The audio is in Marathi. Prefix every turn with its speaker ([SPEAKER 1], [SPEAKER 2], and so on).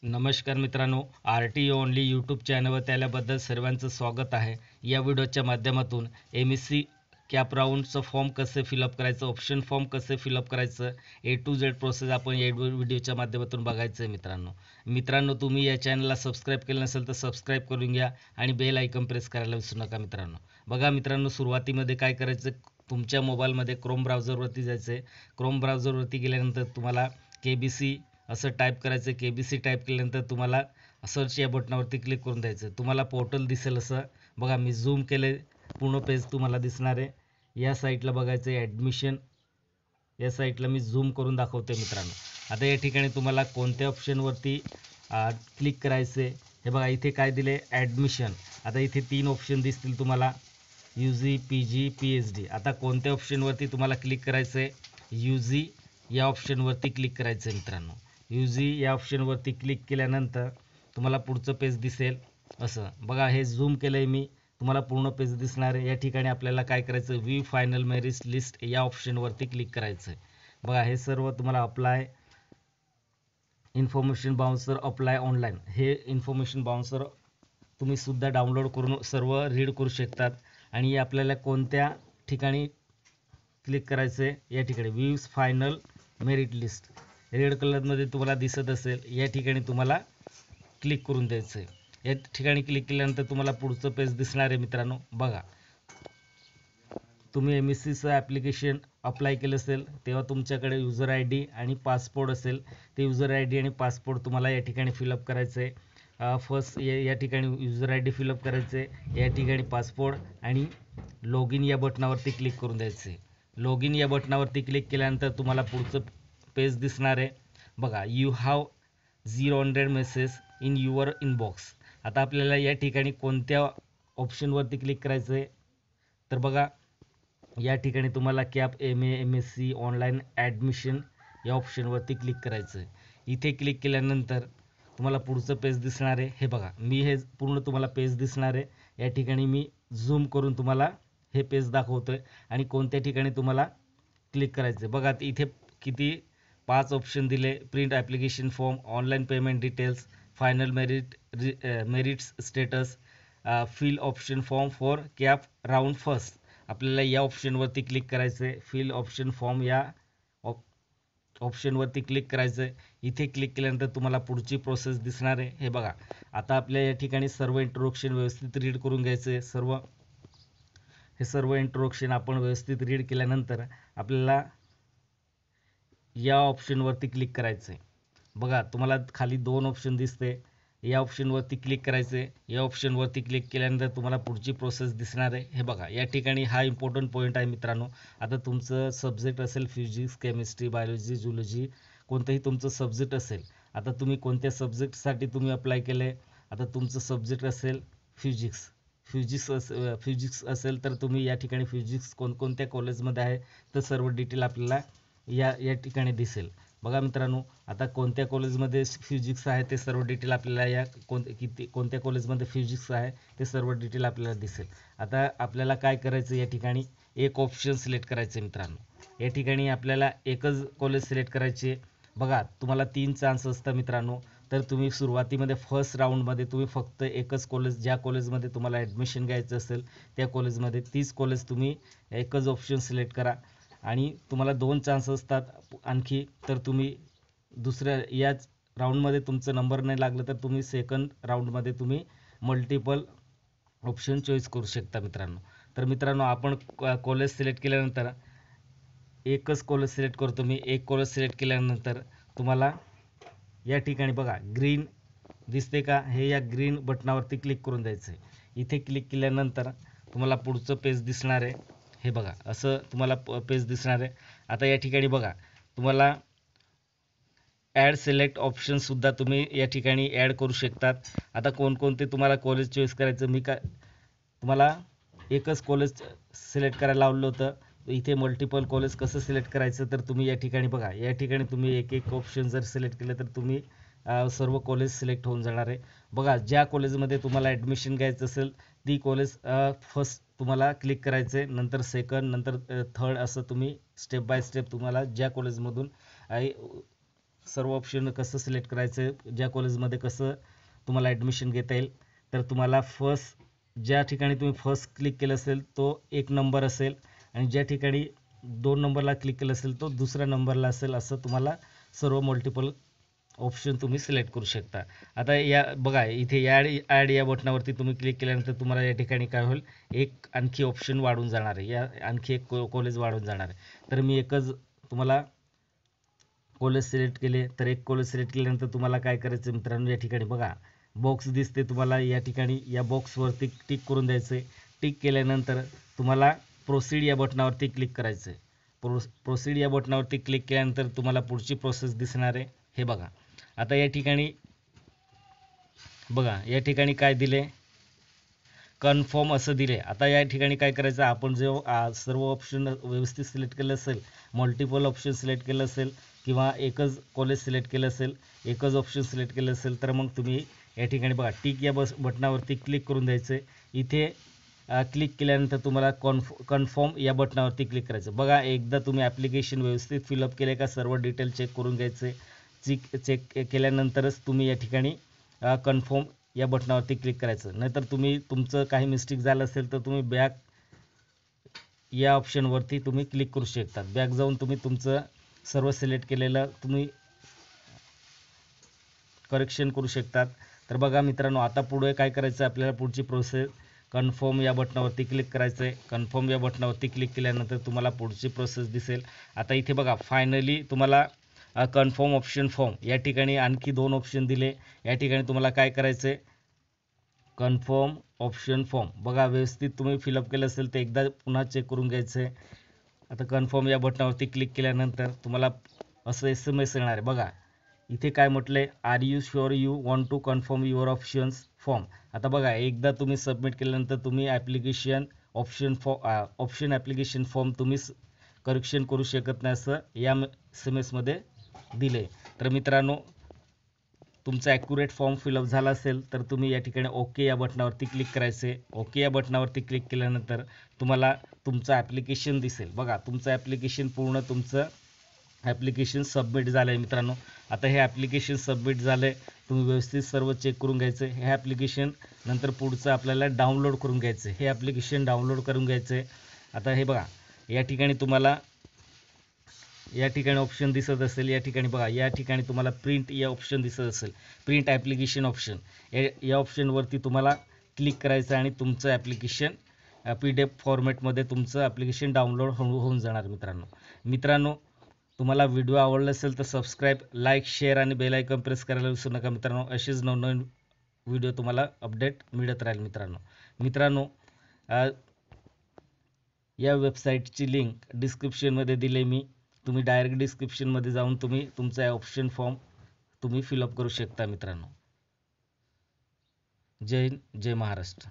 [SPEAKER 1] नमस्कार मित्रांनो, आर टी ओनली यूट्यूब चॅनलवर त्याबद्दल सर्वांचं स्वागत आहे. या व्हिडिओच्या माध्यमातून एम एस सी कॅप राऊंडचं फॉर्म कसे फिलअप करायचं, ऑप्शन फॉर्म कसे फिलअप करायचं, ए टू झेड प्रोसेस आपण या व्हिडिओच्या माध्यमातून बघायचं आहे. मित्रांनो तुम्ही या चॅनलला सबस्क्राईब केलं नसेल तर सबस्क्राईब करून घ्या आणि बेल आयकॉन प्रेस करायला विसरू नका. बघा मित्रांनो, सुरुवातीमध्ये काय करायचं, तुमच्या मोबाईलमध्ये क्रोम ब्राउझरवरती जायचं आहे. क्रोम ब्राउझरवरती गेल्यानंतर तुम्हाला KBC असं टाईप करायचं. KBC टाईप केल्यानंतर तुम्हाला सर्च या बटनावरती क्लिक करून द्यायचं. तुम्हाला पोर्टल दिसेल असं. बघा मी झूम केले, पूर्ण पेज तुम्हाला दिसणार आहे. या साईटला बघायचं आहे ॲडमिशन. या साईटला मी झूम करून दाखवते मित्रांनो. आता या ठिकाणी तुम्हाला कोणत्या ऑप्शनवरती क्लिक करायचं आहे. हे बघा इथे काय दिले, ॲडमिशन. आता इथे 3 ऑप्शन दिसतील तुम्हाला, UG, PG, PhD. आता कोणत्या ऑप्शनवरती तुम्हाला क्लिक करायचं आहे, UG या ऑप्शनवरती क्लिक करायचं आहे मित्रांनो. UG या ऑप्शनवरती क्लिक केल्यानंतर तुम्हाला पुढचं पेज दिसेल असं. बघा हे झूम केलं आहे मी, तुम्हाला पूर्ण पेज दिसणार आहे. या ठिकाणी आपल्याला काय करायचं, व्ह्यू फायनल मेरिट लिस्ट या ऑप्शनवरती क्लिक करायचं आहे. बघा हे सर्व तुम्हाला apply information bouncer, apply online, हे इन्फॉर्मेशन बाउन्सर तुम्ही सुद्धा डाउनलोड करून सर्व रीड करू शकतात. आणि आपल्याला कोणत्या ठिकाणी क्लिक करायचं आहे, या ठिकाणी views final merit list red कलरमध्ये तुम्हाला दिसत असेल, या ठिकाणी तुम्हाला क्लिक करून द्यायचं आहे. या ठिकाणी क्लिक केल्यानंतर तुम्हाला पुढचं पेज दिसणार आहे मित्रांनो. बघा तुम्ही MSCचं ॲप्लिकेशन अप्लाय केलं असेल तेव्हा तुमच्याकडे युजर ID आणि पासपोर्ट असेल. ते युजर ID आणि पासपोर्ट तुम्हाला या ठिकाणी फिलअप करायचं आहे. फर्स्ट या ठिकाणी युजर ID फिलअप करायचं आहे, या ठिकाणी पासपोर्ट आणि लॉगिन या बटनावरती क्लिक करून द्यायचं आहे. लॉगिन या बटनावरती क्लिक केल्यानंतर तुम्हाला पुढचं पेज दिसणार आहे. बघा you have 0 message in your inbox. आता आपल्याला या ठिकाणी कोणत्या ऑप्शनवरती क्लिक करायचं आहे, तर बघा या ठिकाणी तुम्हाला cap MA MSc online admission या ऑप्शनवरती क्लिक करायचं आहे. इथे क्लिक केल्यानंतर तुम्हाला पुढचं पेज दिसणार आहे. हे बघा मी हे पूर्ण तुम्हाला पेज दिसणार आहे. या ठिकाणी मी झूम करून तुम्हाला हे पेज दाखवतो आहे आणि कोणत्या ठिकाणी तुम्हाला क्लिक करायचं आहे. बघा इथे किती 5 ऑप्शन दिले, print application form, online payment details, final merits status, fill option form for CAP round first. आपल्याला या ऑप्शनवरती क्लिक करायचं आहे. फिल ऑप्शन फॉर्म या ऑप्शनवरती क्लिक करायचं आहे. इथे क्लिक केल्यानंतर तुम्हाला पुढची प्रोसेस दिसणार आहे. हे बघा आता आपल्या या ठिकाणी सर्व इंट्रोडक्शन व्यवस्थित रीड करून घ्यायचं आहे. हे सर्व इंट्रोडक्शन आपण व्यवस्थित रीड केल्यानंतर आपल्याला या ऑप्शनवरती क्लिक करायचं आहे. बघा तुम्हाला खाली 2 ऑप्शन दिसते, या ऑप्शनवरती क्लिक करायचं आहे. या ऑप्शनवरती क्लिक केल्यानंतर तुम्हाला पुढची प्रोसेस दिसणार आहे. हे बघा या ठिकाणी हा इम्पॉर्टंट पॉईंट आहे मित्रांनो. आता तुमचं सब्जेक्ट असेल फिजिक्स, केमिस्ट्री, बायोलॉजी, झुलॉजी, कोणतंही तुमचं सब्जेक्ट असेल. आता तुम्ही कोणत्या सब्जेक्टसाठी तुम्ही अप्लाय केलं आहे, आता तुमचं सब्जेक्ट असेल फिजिक्स असेल तर तुम्ही या ठिकाणी फिजिक्स कोणकोणत्या कॉलेजमध्ये आहे तर सर्व डिटेल आपल्याला या ठिकाणी दिसेल. बघा मित्रांनो, आता कोणत्या कॉलेजमध्ये फिजिक्स आहे ते सर्व डिटेल आपल्याला या कोणत्या कॉलेजमध्ये फिजिक्स आहे ते सर्व डिटेल आपल्याला दिसेल. आता आपल्याला काय करायचं, या ठिकाणी एक ऑप्शन सिलेक्ट करायचं मित्रांनो. या ठिकाणी आपल्याला एकच कॉलेज सिलेक्ट करायचे. बघा तुम्हाला 3 चान्स असतात मित्रांनो. तर तुम्ही सुरुवातीमध्ये फर्स्ट राऊंडमध्ये तुम्ही फक्त एकच कॉलेज, ज्या कॉलेजमध्ये तुम्हाला ॲडमिशन घ्यायचं असेल त्या कॉलेजमध्ये तीच कॉलेज तुम्ही एकच ऑप्शन सिलेक्ट करा. आणि तुम्हाला 2 चान्स असतात आणखी. तर तुम्ही दुसऱ्या याच राऊंडमध्ये तुमचं नंबर नाही लागलं तर तुम्ही सेकंड राऊंडमध्ये तुम्ही मल्टिपल ऑप्शन चॉईस करू शकता मित्रांनो. तर मित्रांनो आपण कॉलेज सिलेक्ट केल्यानंतर एकच कॉलेज सिलेक्ट करतो मी. एक कॉलेज सिलेक्ट केल्यानंतर तुम्हाला या ठिकाणी बघा ग्रीन दिसते का, हे या ग्रीन बटनावरती क्लिक करून द्यायचं आहे. इथे क्लिक केल्यानंतर तुम्हाला पुढचं पेज दिसणार आहे. हे बघा असं तुम्हाला पेज दिसणार आहे. आता या ठिकाणी बघा तुम्हाला ॲड सिलेक्ट ऑप्शनसुद्धा तुम्ही या ठिकाणी ॲड करू शकतात. आता कोणकोणते तुम्हाला कॉलेज चॉईस करायचं, मी तुम्हाला एकच कॉलेज सिलेक्ट करायला लावलं होतं. इथे मल्टिपल कॉलेज कसं सिलेक्ट करायचं, तर तुम्ही या ठिकाणी बघा, या ठिकाणी तुम्ही एक ऑप्शन जर सिलेक्ट केलं तर तुम्ही सर्व कॉलेज सिलेक्ट होऊन जाणार आहे. बघा ज्या कॉलेजमध्ये तुम्हाला ॲडमिशन घ्यायचं असेल ती कॉलेज फर्स्ट तुम्हाला क्लिक करायचं आहे, नंतर सेकंड, नंतर थर्ड, असं तुम्ही स्टेप बाय स्टेप तुम्हाला ज्या कॉलेजमधून सर्व ऑप्शन कसं सिलेक्ट करायचं, ज्या कॉलेजमध्ये कसं तुम्हाला ॲडमिशन घेता येईल. तर तुम्हाला ज्या ठिकाणी तुम्ही फर्स्ट क्लिक केलं असेल तो 1 नंबर असेल आणि ज्या ठिकाणी 2 नंबरला क्लिक केलं असेल तो दुसऱ्या नंबरला असेल, असं तुम्हाला सर्व मल्टिपल ऑप्शन तुम्ही सिलेक्ट करू शकता. आता या बघा इथे ॲड या बटनावरती तुम्ही क्लिक केल्यानंतर तुम्हाला या ठिकाणी काय होईल, एक आणखी ऑप्शन वाढून जाणार आहे, आणखी एक कॉलेज वाढून जाणार आहे. तर मी एकच तुम्हाला कॉलेज सिलेक्ट केले. तर एक कॉलेज सिलेक्ट केल्यानंतर तुम्हाला काय करायचं मित्रांनो, या ठिकाणी बघा बॉक्स दिसते तुम्हाला, या ठिकाणी या बॉक्सवरती टिक करून द्यायचं आहे. टिक केल्यानंतर तुम्हाला प्रोसीड या बटनावरती क्लिक करायचं आहे. प्रोसीड या बटनावरती क्लिक केल्यानंतर तुम्हाला पुढची प्रोसेस दिसणार आहे. हे बघा आता या ठिकाणी बघा या ठिकाणी काय दिले, कन्फर्म असं दिले. आता या ठिकाणी काय करायचं, आपण जेव्हा सर्व ऑप्शन व्यवस्थित सिलेक्ट केलं असेल, मल्टिपल ऑप्शन सिलेक्ट केलं असेल किंवा एकच कॉलेज सिलेक्ट केलं असेल, एकच ऑप्शन सिलेक्ट केलं असेल, तर मग तुम्ही या ठिकाणी बघा टिक या बटनावरती क्लिक करून द्यायचं आहे. इथे क्लिक केल्यानंतर तुम्हाला कन्फर्म या बटनावरती क्लिक करायचं. बघा एकदा तुम्ही ॲप्लिकेशन व्यवस्थित फिलअप केले का सर्व डिटेल चेक करून घ्यायचे. चेक केल्यानंतरच तुम्ही या ठिकाणी कन्फर्म या बटनावरती क्लिक करायचं. नाहीतर तुमचं काही मिस्टेक झालं असेल तर तुम्ही बॅक या ऑप्शनवरती तुम्ही क्लिक करू शकता. बॅक जाऊन तुम्ही तुमचं सर्व सिलेक्ट केलेलं तुम्ही करेक्शन करू शकतात. तर बघा मित्रांनो, आता पुढे काय करायचं, आपल्याला पुढची प्रोसेस कन्फर्म या बटनावरती क्लिक करायचं आहे. कन्फर्म या बटनावरती क्लिक केल्यानंतर तुम्हाला पुढची प्रोसेस दिसेल. आता इथे बघा फायनली तुम्हाला कन्फर्म ऑप्शन फॉर्म या ठिकाणी आणखी 2 ऑप्शन दिले. या ठिकाणी तुम्हाला काय करायचं आहे, कन्फर्म ऑप्शन फॉर्म बघा व्यवस्थित तुम्ही फिलअप केलं असेल तर एकदा पुन्हा चेक करून घ्यायचं आहे. आता कन्फर्म या बटनावरती क्लिक केल्यानंतर तुम्हाला असं SMS येणार आहे. बघा इथे काय म्हटलंय, are you sure you want to confirm your options form. आता बघा एकदा तुम्ही सबमिट केल्यानंतर तुम्ही ऑप्शन ॲप्लिकेशन फॉर्म तुम्ही करेक्शन करू शकत नाही असं या SMS मध्ये दिले. तर मित्रांनो, तुमचा ॲक्युरेट फॉर्म फिलअप झाला असेल तर तुम्ही या ठिकाणी ओके या बटनावरती क्लिक करायचे. ओके या बटनावरती क्लिक केल्यानंतर तुम्हाला तुमचं ॲप्लिकेशन दिसेल. बघा तुमचं ॲप्लिकेशन पूर्ण तुमचं ॲप्लिकेशन सबमिट झालं आहे मित्रांनो. आता हे ॲप्लिकेशन सबमिट झालं आहे. तुम्ही व्यवस्थित सर्व चेक करून घ्यायचं. हे ॲप्लिकेशन नंतर पुढचं आपल्याला डाउनलोड करून घ्यायचं. हे ॲप्लिकेशन डाउनलोड करून घ्यायचं आहे. आता हे बघा या ठिकाणी तुम्हाला या ठिकाणी ऑप्शन दिसत असेल, या ठिकाणी बघा या ठिकाणी तुम्हाला प्रिंट या ऑप्शन दिसत असेल, प्रिंट ॲप्लिकेशन ऑप्शन. या ऑप्शनवरती तुम्हाला क्लिक करायचं आणि तुमचं ॲप्लिकेशन PDF फॉर्मॅटमध्ये तुमचं ॲप्लिकेशन डाउनलोड होऊन जाणार मित्रांनो. तुम्हाला व्हिडिओ आवडला असेल तर सबस्क्राईब, लाईक, शेअर आणि बेल आयकॉन प्रेस करायला विसरू नका मित्रांनो. असेच नवनवीन व्हिडिओ तुम्हाला अपडेट मिळत राहील मित्रांनो. या वेबसाईटची लिंक डिस्क्रिप्शनमध्ये दिली मी. तुम्ही डायरेक्ट डिस्क्रिप्शनमध्ये जाऊन तुम्ही तुमचा ऑप्शन फॉर्म तुम्ही फिलअप करू शकता मित्रांनो. जय हिंद, जय महाराष्ट्र.